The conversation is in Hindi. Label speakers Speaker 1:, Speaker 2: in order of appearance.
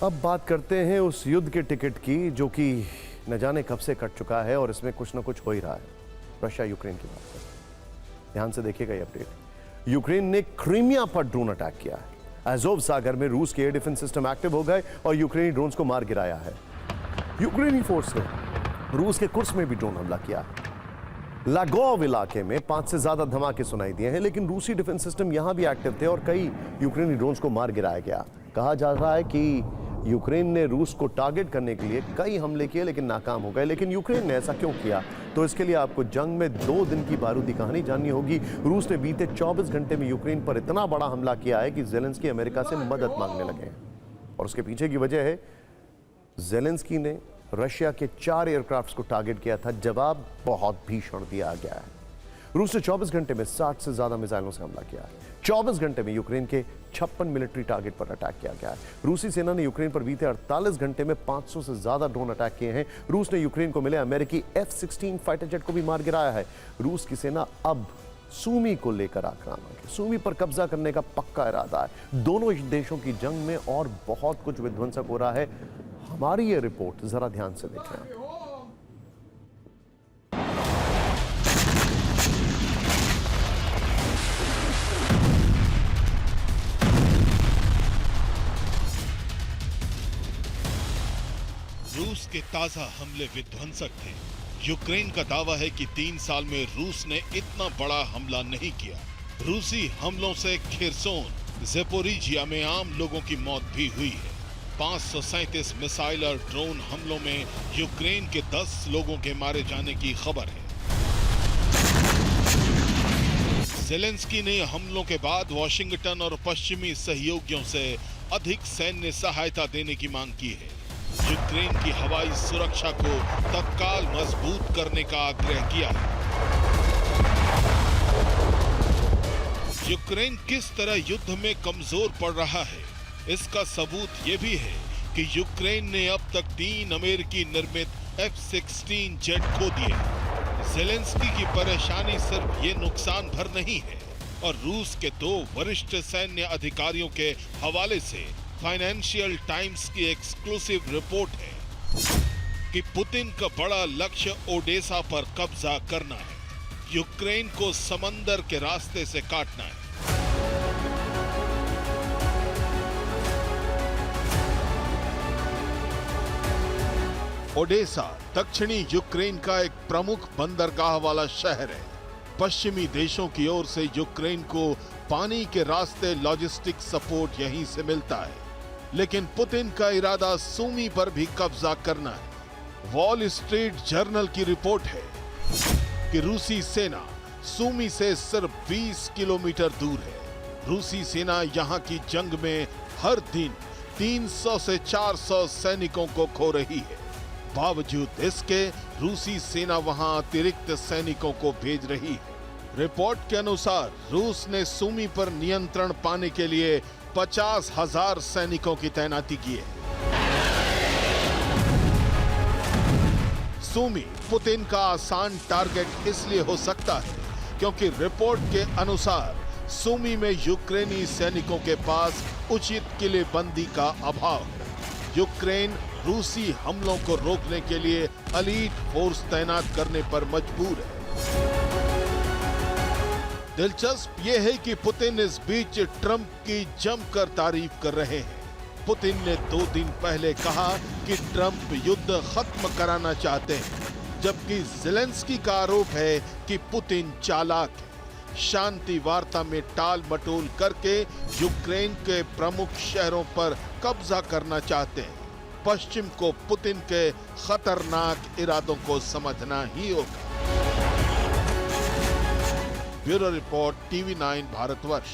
Speaker 1: अब बात करते हैं उस युद्ध के टिकट की जो कि न जाने कब से कट चुका है और इसमें कुछ ना कुछ हो ही रहा है। रशिया यूक्रेन की बात है। ध्यान से देखिएगा ये अपडेट। यूक्रेन ने क्रीमिया पर ड्रोन अटैक किया है। अज़ोव सागर में रूस के एयर डिफेंस सिस्टम एक्टिव हो गए और यूक्रेनी ड्रोन्स को मार गिराया है। यूक्रेनी फोर्स ने रूस के कुर्स में भी ड्रोन हमला किया है। लागोव इलाके में 5 से ज्यादा धमाके सुनाई दिए हैं, लेकिन रूसी डिफेंस सिस्टम यहां भी एक्टिव थे और कई यूक्रेनी ड्रोन्स को मार गिराया गया। कहा जा रहा है कि यूक्रेन ने रूस को टारगेट करने के लिए कई हमले किए लेकिन नाकाम हो गए। लेकिन यूक्रेन ने ऐसा क्यों किया, तो इसके लिए आपको जंग में 2 दिन की बारूदी कहानी जाननी होगी। रूस ने बीते 24 घंटे में यूक्रेन पर इतना बड़ा हमला किया है कि जेलेंस्की अमेरिका से मदद मांगने लगे हैं और उसके पीछे की वजह है जेलेंस्की ने रशिया के 4 एयरक्राफ्ट्स को टारगेट किया था। जवाब बहुत भीषण दिया गया है। रूस ने 24 घंटे में 60 से ज्यादा मिसाइलों से हमला किया है। 24 घंटे में यूक्रेन के 56 मिलिट्री टारगेट पर अटैक किया गया है। रूसी सेना ने यूक्रेन पर बीते 48 घंटे में 500 से ज्यादा ड्रोन अटैक किए हैं। रूस ने यूक्रेन को मिले अमेरिकी F-16 फाइटर जेट को भी मार गिराया है। रूस की सेना अब सूमी को लेकर आक्रामक है। सूमी पर कब्जा करने का पक्का इरादा है। दोनों देशों की जंग में और बहुत कुछ विध्वंसक हो रहा है। हमारी ये रिपोर्ट जरा ध्यान से देखें।
Speaker 2: रूस के ताजा हमले विध्वंसक थे। यूक्रेन का दावा है कि 3 साल में रूस ने इतना बड़ा हमला नहीं किया। रूसी हमलों से खेरसोन, ज़ेपोरिजिया में आम लोगों की मौत भी हुई है। 537 मिसाइल और ड्रोन हमलों में यूक्रेन के 10 लोगों के मारे जाने की खबर है। ज़ेलेंस्की ने हमलों के बाद वॉशिंगटन और पश्चिमी सहयोगियों से अधिक सैन्य सहायता देने की मांग की है। यूक्रेन की हवाई सुरक्षा को तत्काल मजबूत करने का आग्रह किया है। यूक्रेन किस तरह युद्ध में कमजोर पड़ रहा है, इसका सबूत ये भी है कि यूक्रेन ने अब तक 3 अमेरिकी निर्मित F-16 जेट खो दिए। ज़ेलेंस्की की परेशानी सिर्फ ये नुकसान भर नहीं है और रूस के 2 वरिष्ठ सैन्य अधिकारियों के हवाले से फाइनेंशियल टाइम्स की एक्सक्लूसिव रिपोर्ट है कि पुतिन का बड़ा लक्ष्य ओडेसा पर कब्जा करना है। यूक्रेन को समंदर के रास्ते से काटना है। ओडेसा दक्षिणी यूक्रेन का एक प्रमुख बंदरगाह वाला शहर है। पश्चिमी देशों की ओर से यूक्रेन को पानी के रास्ते लॉजिस्टिक सपोर्ट यहीं से मिलता है, लेकिन पुतिन का इरादा सूमी पर भी कब्जा करना है। वॉल स्ट्रीट जर्नल की रिपोर्ट है कि रूसी सेना सूमी से सिर्फ 20 किलोमीटर दूर है। रूसी सेना यहां की जंग में हर दिन 300 से 400 सैनिकों को खो रही है। बावजूद इसके रूसी सेना वहां अतिरिक्त सैनिकों को भेज रही है। रिपोर्ट के अनुसार रूस ने सूमी पर नियंत्रण पाने के लिए 50,000 सैनिकों की तैनाती की है। सूमी पुतिन का आसान टारगेट इसलिए हो सकता है क्योंकि रिपोर्ट के अनुसार सूमी में यूक्रेनी सैनिकों के पास उचित किलेबंदी का अभाव है। यूक्रेन रूसी हमलों को रोकने के लिए एलीट फोर्स तैनात करने पर मजबूर है। दिलचस्प यह है कि पुतिन इस बीच ट्रंप की जमकर तारीफ कर रहे हैं। पुतिन ने 2 दिन पहले कहा कि ट्रंप युद्ध खत्म कराना चाहते हैं, जबकि ज़ेलेंस्की का आरोप है कि पुतिन चालाक है। शांति वार्ता में टाल मटोल करके यूक्रेन के प्रमुख शहरों पर कब्जा करना चाहते हैं। पश्चिम को पुतिन के खतरनाक इरादों को समझना ही होगा। Bureau report, TV9 Bharatvarsh.